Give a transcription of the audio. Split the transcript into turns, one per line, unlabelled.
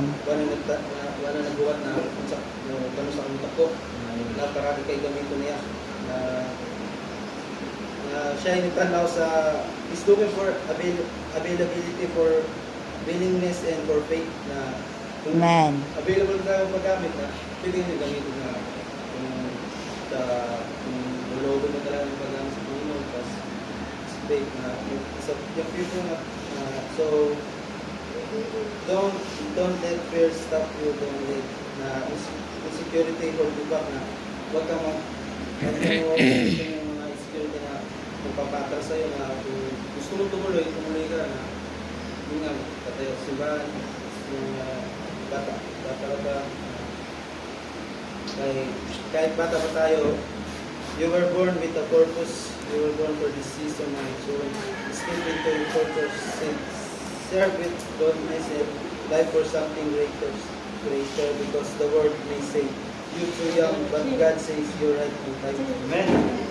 Amen.
Wala nagbuhat na kano sa kumutak ko. Nakarami kay gamito niya. Siya initanaw sa is looking for availability for willingness and for faith na kung
Amen.
available na magamit na pwede nyo gamitin na kung lolobo mo talaga ng paggamit sa Panginoon tapos faith na yung future na so don't let fear stop you, don't let na insecurity hold you back na huwag kang yung mga insecurity na magpapatras sa'yo na kung gusto mo tumuloy ka na yun nga, katayo simbahan yung bata ba kahit bata pa tayo, you were born with a purpose, you were born for this season and so step into your purpose, serve with God myself, life for something greater because the word may say, you're too young, but God says you're right on time. Amen.